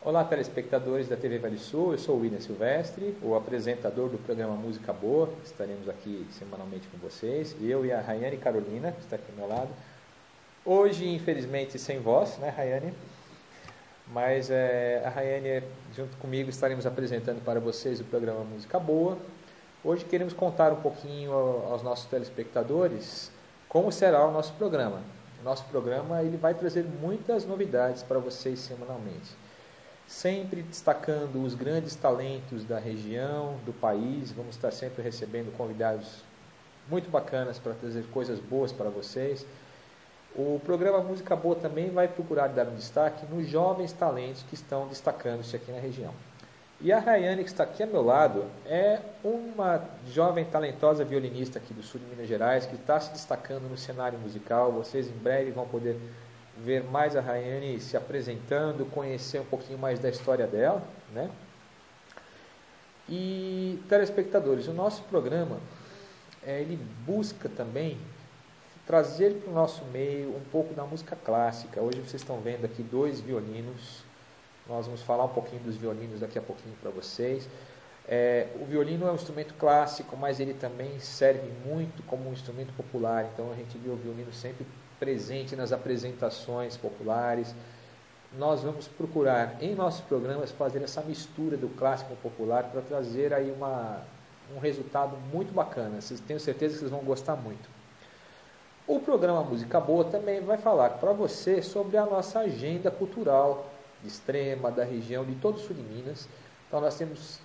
Olá, telespectadores da TV Vale Sul, eu sou o William Silvestre, o apresentador do programa Música Boa. Estaremos aqui semanalmente com vocês, eu e a Rayane Carolina, que está aqui ao meu lado. Hoje, infelizmente, sem voz, né, Rayane? Mas a Rayane, junto comigo, estaremos apresentando para vocês o programa Música Boa. Hoje queremos contar um pouquinho aos nossos telespectadores como será o nosso programa. O nosso programa ele vai trazer muitas novidades para vocês semanalmente. Sempre destacando os grandes talentos da região, do país. Vamos estar sempre recebendo convidados muito bacanas para trazer coisas boas para vocês. O programa Música Boa também vai procurar dar um destaque nos jovens talentos que estão destacando-se aqui na região. E a Rayane, que está aqui ao meu lado, é uma jovem talentosa violinista aqui do sul de Minas Gerais, que está se destacando no cenário musical. Vocês em breve vão poder ver mais a Rayane se apresentando, conhecer um pouquinho mais da história dela, né? E telespectadores, o nosso programa ele busca também trazer para o nosso meio um pouco da música clássica. Hoje vocês estão vendo aqui dois violinos. Nós vamos falar um pouquinho dos violinos daqui a pouquinho para vocês. O violino é um instrumento clássico, mas ele também serve muito como um instrumento popular. Então a gente vê o violino sempre presente nas apresentações populares. Nós vamos procurar em nossos programas fazer essa mistura do clássico com o popular para trazer aí um resultado muito bacana. Tenho certeza que vocês vão gostar muito. O programa Música Boa também vai falar para você sobre a nossa agenda cultural de Extrema, da região, de todo o sul de Minas. Então nós temos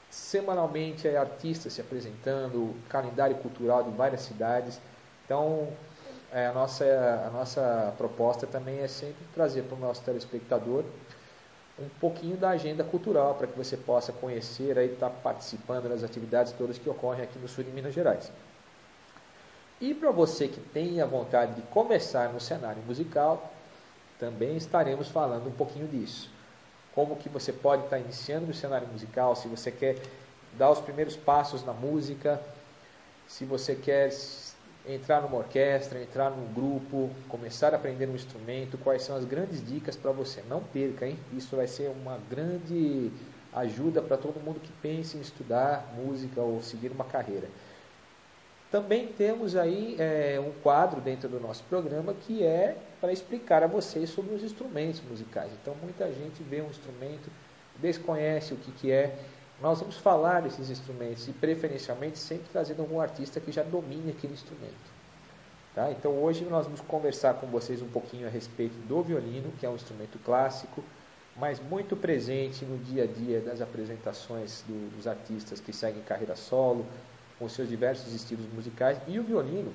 semanalmente artistas se apresentando, calendário cultural de várias cidades. Então a nossa proposta também é sempre trazer para o nosso telespectador um pouquinho da agenda cultural, para que você possa conhecer e estar participando das atividades todas que ocorrem aqui no sul de Minas Gerais. E para você que tem a vontade de começar no cenário musical, também estaremos falando um pouquinho disso. Como que você pode estar iniciando no cenário musical, se você quer dar os primeiros passos na música, se você quer entrar numa orquestra, entrar num grupo, começar a aprender um instrumento, quais são as grandes dicas para você. Não perca, hein? Isso vai ser uma grande ajuda para todo mundo que pense em estudar música ou seguir uma carreira. Também temos aí um quadro dentro do nosso programa que é para explicar a vocês sobre os instrumentos musicais. Então muita gente vê um instrumento, desconhece o que é. Nós vamos falar desses instrumentos e preferencialmente sempre trazendo algum artista que já domine aquele instrumento. Tá? Então hoje nós vamos conversar com vocês um pouquinho a respeito do violino, que é um instrumento clássico, mas muito presente no dia a dia das apresentações dos artistas que seguem carreira solo, com seus diversos estilos musicais. E o violino,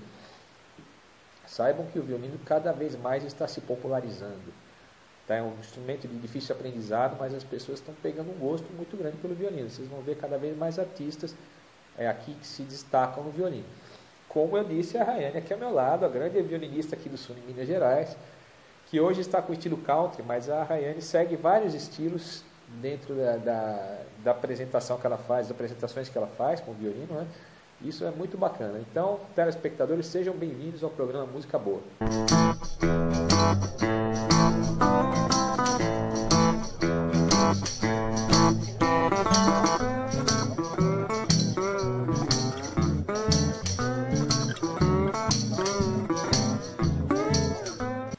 saibam que o violino cada vez mais está se popularizando. Tá? É um instrumento de difícil aprendizado, mas as pessoas estão pegando um gosto muito grande pelo violino. Vocês vão ver cada vez mais artistas aqui que se destacam no violino. Como eu disse, a Rayane aqui ao meu lado, a grande violinista aqui do sul de Minas Gerais, que hoje está com o estilo country, mas a Rayane segue vários estilos dentro da apresentação que ela faz, das apresentações que ela faz com o violino, né? Isso é muito bacana. Então, telespectadores, sejam bem-vindos ao programa Música Boa.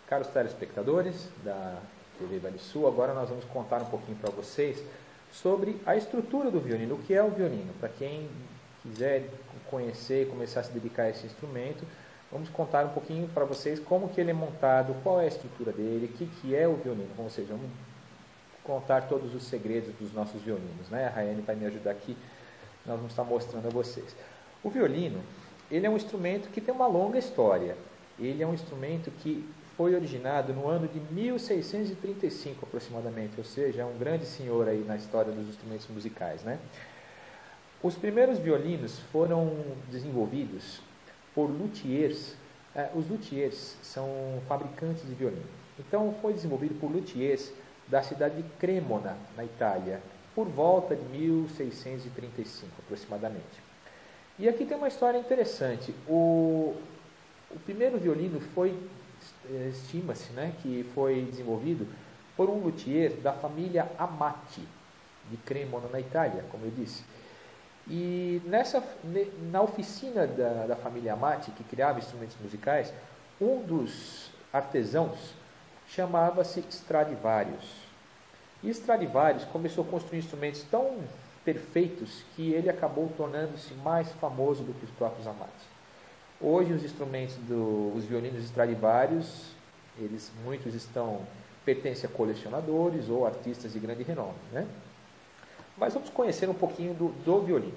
Caros telespectadores da TV Vale Sul, agora nós vamos contar um pouquinho para vocês sobre a estrutura do violino, o que é o violino. Para quem quiser conhecer e começar a se dedicar a esse instrumento, vamos contar um pouquinho para vocês como que ele é montado, qual é a estrutura dele, o que é o violino. Ou seja, vamos contar todos os segredos dos nossos violinos, né? A Rayane vai me ajudar aqui, nós vamos estar mostrando a vocês. O violino, ele é um instrumento que tem uma longa história. Ele é um instrumento que foi originado no ano de 1635 aproximadamente, ou seja, é um grande senhor aí na história dos instrumentos musicais, né? Os primeiros violinos foram desenvolvidos por luthiers. Os luthiers são fabricantes de violino. Então foi desenvolvido por luthiers da cidade de Cremona, na Itália, por volta de 1635 aproximadamente. E aqui tem uma história interessante. O primeiro violino foi, estima-se, né, que foi desenvolvido por um luthier da família Amati, de Cremona, na Itália, como eu disse. E na oficina da família Amati, que criava instrumentos musicais, um dos artesãos chamava-se Stradivarius. E Stradivarius começou a construir instrumentos tão perfeitos que ele acabou tornando-se mais famoso do que os próprios Amati. Hoje os instrumentos os violinos Stradivarius, muitos pertencem a colecionadores ou artistas de grande renome, né? Mas vamos conhecer um pouquinho do violino.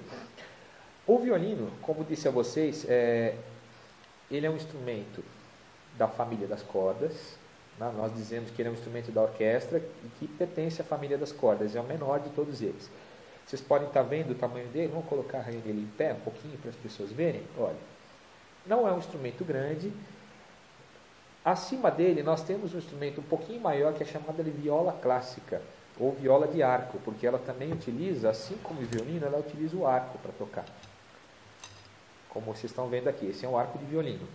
O violino, como disse a vocês, ele é um instrumento da família das cordas, né? Nós dizemos que ele é um instrumento da orquestra e que pertence à família das cordas, é o menor de todos eles. Vocês podem estar vendo o tamanho dele, vamos colocar ele em pé um pouquinho para as pessoas verem. Olha, não é um instrumento grande. Acima dele nós temos um instrumento um pouquinho maior que é chamada de viola clássica, ou viola de arco, porque ela também utiliza, assim como o violino, ela utiliza o arco para tocar. Como vocês estão vendo aqui, esse é um arco de violino.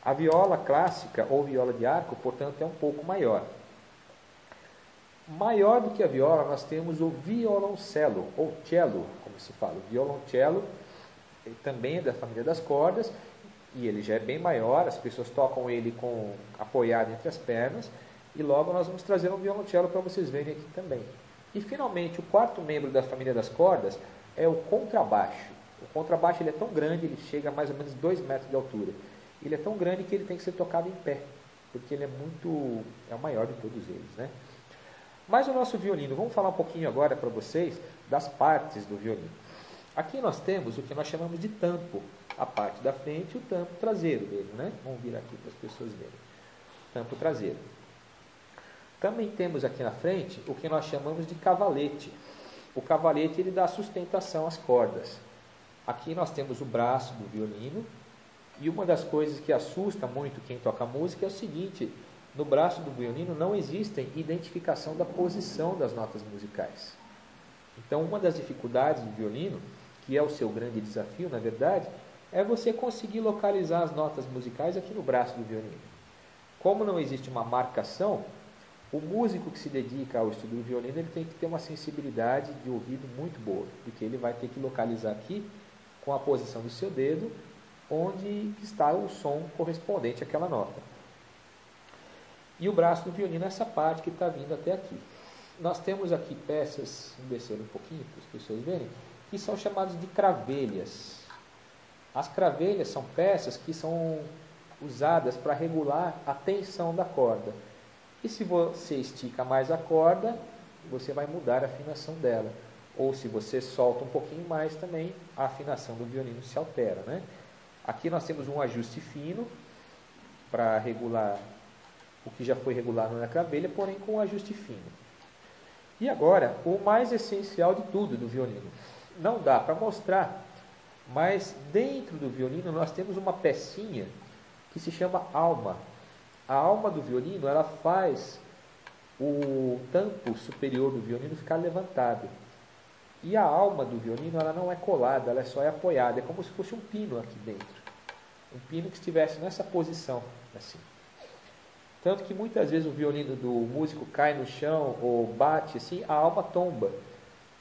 A viola clássica, ou viola de arco, portanto, é um pouco maior. Maior do que a viola, nós temos o violoncelo, ou cello, como se fala. O violoncelo também é da família das cordas, e ele já é bem maior, as pessoas tocam ele apoiado entre as pernas, e logo nós vamos trazer um violoncelo para vocês verem aqui também. E finalmente, o quarto membro da família das cordas é o contrabaixo. O contrabaixo ele é tão grande, ele chega a mais ou menos 2 metros de altura. Ele é tão grande que ele tem que ser tocado em pé, porque ele é o maior de todos eles, né? Mas o nosso violino, vamos falar um pouquinho agora para vocês das partes do violino. Aqui nós temos o que nós chamamos de tampo, a parte da frente e o tampo traseiro dele, né? Vamos virar aqui para as pessoas verem. Tampo traseiro. Também temos aqui na frente o que nós chamamos de cavalete. O cavalete ele dá sustentação às cordas. Aqui nós temos o braço do violino, e uma das coisas que assusta muito quem toca música é o seguinte: no braço do violino não existe identificação da posição das notas musicais. Então, uma das dificuldades do violino, que é o seu grande desafio, na verdade, é você conseguir localizar as notas musicais aqui no braço do violino. Como não existe uma marcação, o músico que se dedica ao estudo do violino ele tem que ter uma sensibilidade de ouvido muito boa, porque ele vai ter que localizar aqui, com a posição do seu dedo, onde está o som correspondente àquela nota. E o braço do violino é essa parte que está vindo até aqui. Nós temos aqui peças, vamos descer um pouquinho para as pessoas verem, que são chamadas de cravelhas. As cravelhas são peças que são usadas para regular a tensão da corda. E se você estica mais a corda, você vai mudar a afinação dela. Ou se você solta um pouquinho mais também, a afinação do violino se altera, né? Aqui nós temos um ajuste fino para regular o que já foi regulado na cravelha, porém com um ajuste fino. E agora, o mais essencial de tudo do violino. Não dá para mostrar, mas dentro do violino nós temos uma pecinha que se chama alma. A alma do violino, ela faz o tampo superior do violino ficar levantado. E a alma do violino, ela não é colada, ela só é apoiada. É como se fosse um pino aqui dentro. Um pino que estivesse nessa posição, assim. Tanto que muitas vezes o violino do músico cai no chão ou bate assim, a alma tomba.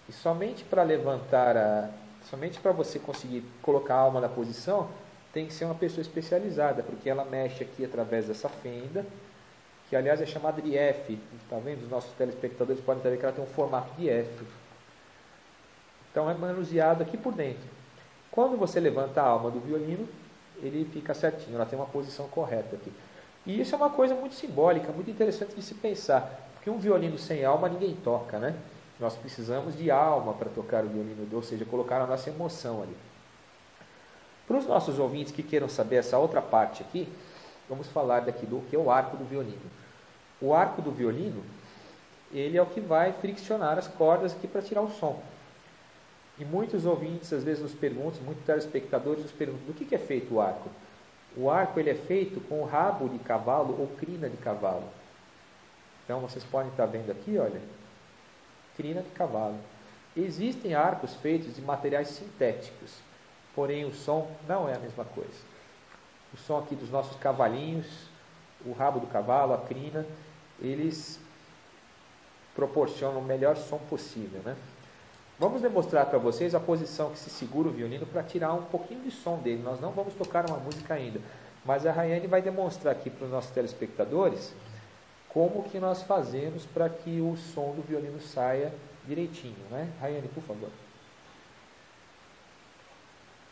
E somente para levantar, somente para você conseguir colocar a alma na posição, tem que ser uma pessoa especializada, porque ela mexe aqui através dessa fenda, que aliás é chamada de F. Está vendo? Os nossos telespectadores podem ver que ela tem um formato de F. Então é manuseado aqui por dentro. Quando você levanta a alma do violino, ele fica certinho, ela tem uma posição correta aqui. E isso é uma coisa muito simbólica, muito interessante de se pensar, porque um violino sem alma ninguém toca, né? Nós precisamos de alma para tocar o violino, ou seja, colocar a nossa emoção ali. Para os nossos ouvintes que queiram saber essa outra parte aqui, vamos falar daqui do que é o arco do violino. O arco do violino, ele é o que vai friccionar as cordas aqui para tirar o som. E muitos ouvintes às vezes nos perguntam, muitos telespectadores nos perguntam, do que é feito o arco? O arco ele é feito com rabo de cavalo ou crina de cavalo. Então vocês podem estar vendo aqui, olha, crina de cavalo. Existem arcos feitos de materiais sintéticos, porém o som não é a mesma coisa. O som aqui dos nossos cavalinhos, o rabo do cavalo, a crina, eles proporciona o melhor som possível, né? Vamos demonstrar para vocês a posição que se segura o violino para tirar um pouquinho de som dele. Nós não vamos tocar uma música ainda, mas a Rayane vai demonstrar aqui para os nossos telespectadores como que nós fazemos para que o som do violino saia direitinho, né? Rayane, por favor.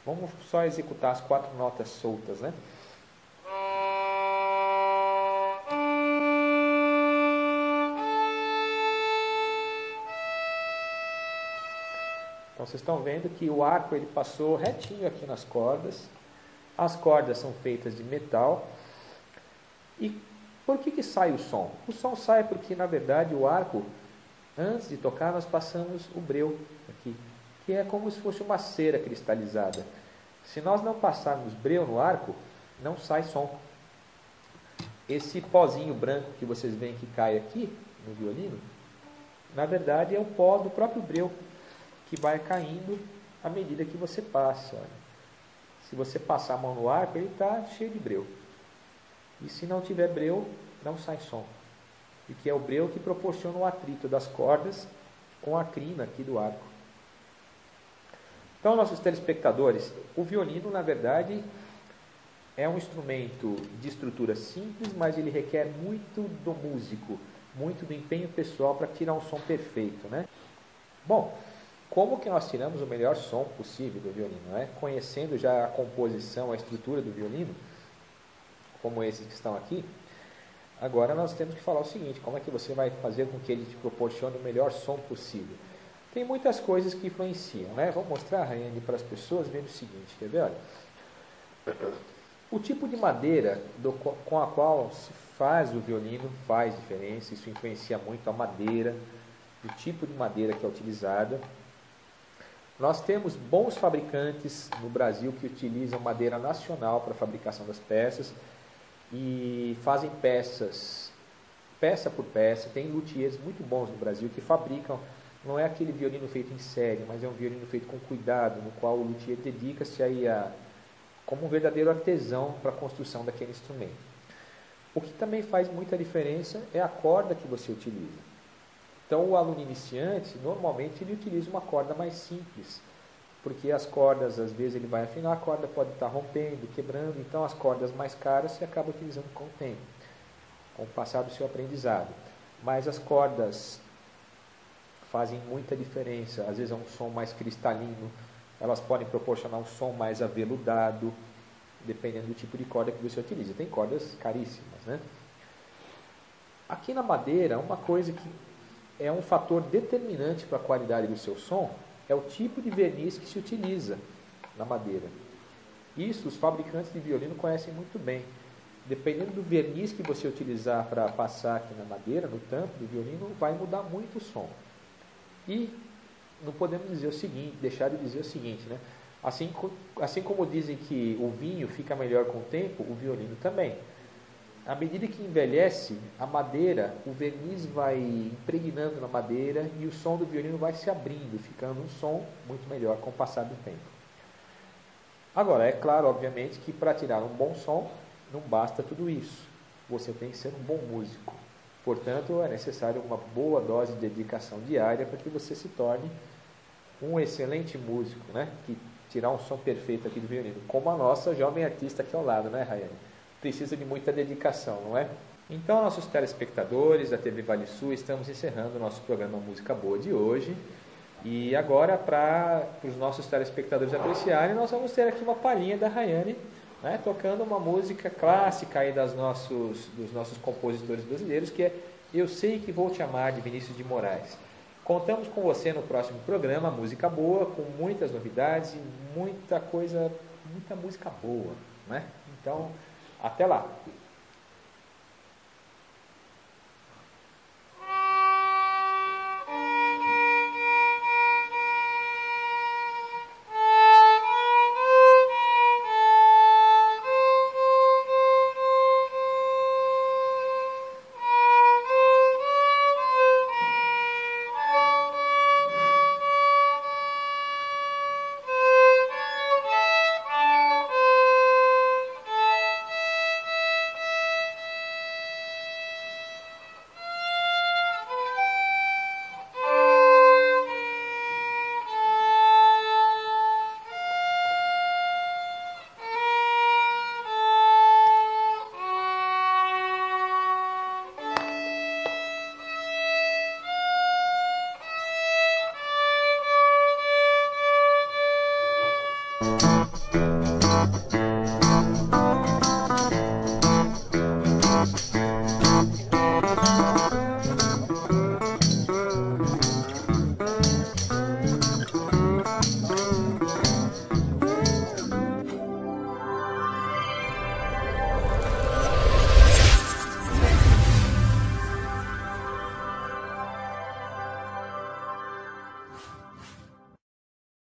Vamos só executar as 4 notas soltas, né? Então vocês estão vendo que o arco ele passou retinho aqui nas cordas. As cordas são feitas de metal. E por que sai o som? O som sai porque, na verdade, o arco, antes de tocar, nós passamos o breu aqui, que é como se fosse uma cera cristalizada. Se nós não passarmos breu no arco, não sai som. Esse pozinho branco que vocês veem que cai aqui no violino, na verdade é o pó do próprio breu, que vai caindo à medida que você passa. Olha. Se você passar a mão no arco, ele está cheio de breu. E se não tiver breu, não sai som. Porque é o breu que proporciona o atrito das cordas com a crina aqui do arco. Então, nossos telespectadores, o violino, na verdade, é um instrumento de estrutura simples, mas ele requer muito do músico, muito do empenho pessoal para tirar um som perfeito, né? Bom, como que nós tiramos o melhor som possível do violino, né? Conhecendo já a composição, a estrutura do violino, como esses que estão aqui, agora nós temos que falar o seguinte: como é que você vai fazer com que ele te proporcione o melhor som possível? Tem muitas coisas que influenciam, né? Vou mostrar, Rayane, para as pessoas vendo o seguinte, quer ver? Olha. O tipo de madeira com a qual se faz o violino faz diferença, isso influencia muito a madeira, o tipo de madeira que é utilizada. Nós temos bons fabricantes no Brasil que utilizam madeira nacional para a fabricação das peças e fazem peças, peça por peça. Tem luthiers muito bons no Brasil que fabricam, não é aquele violino feito em série, mas é um violino feito com cuidado, no qual o luthier dedica-se aí como um verdadeiro artesão para a construção daquele instrumento. O que também faz muita diferença é a corda que você utiliza. Então, o aluno iniciante, normalmente, ele utiliza uma corda mais simples, porque as cordas, às vezes, ele vai afinar, a corda pode estar rompendo, quebrando, então as cordas mais caras você acaba utilizando com o tempo, com o passar do seu aprendizado. Mas as cordas fazem muita diferença, às vezes é um som mais cristalino, elas podem proporcionar um som mais aveludado, dependendo do tipo de corda que você utiliza. Tem cordas caríssimas, né? Aqui na madeira, uma coisa que é um fator determinante para a qualidade do seu som é o tipo de verniz que se utiliza na madeira. Isso os fabricantes de violino conhecem muito bem. Dependendo do verniz que você utilizar para passar aqui na madeira, no tampo do violino, vai mudar muito o som. E não podemos dizer o seguinte, deixar de dizer o seguinte, né? Assim como dizem que o vinho fica melhor com o tempo, o violino também. À medida que envelhece, a madeira, o verniz vai impregnando na madeira e o som do violino vai se abrindo, ficando um som muito melhor com o passar do tempo. Agora, é claro, obviamente, que para tirar um bom som, não basta tudo isso. Você tem que ser um bom músico. Portanto, é necessário uma boa dose de dedicação diária para que você se torne um excelente músico, né? Que tirar um som perfeito aqui do violino. Como a nossa jovem artista aqui ao lado, né, Rayane? Precisa de muita dedicação, não é? Então, nossos telespectadores da TV Vale Sul, estamos encerrando o nosso programa Música Boa de hoje. E agora, para os nossos telespectadores apreciarem, nós vamos ter aqui uma palhinha da Rayane, né, tocando uma música clássica aí dos nossos compositores brasileiros, que é Eu Sei Que Vou Te Amar, de Vinícius de Moraes. Contamos com você no próximo programa, Música Boa, com muitas novidades e muita coisa, muita música boa, né? Então, até lá! Música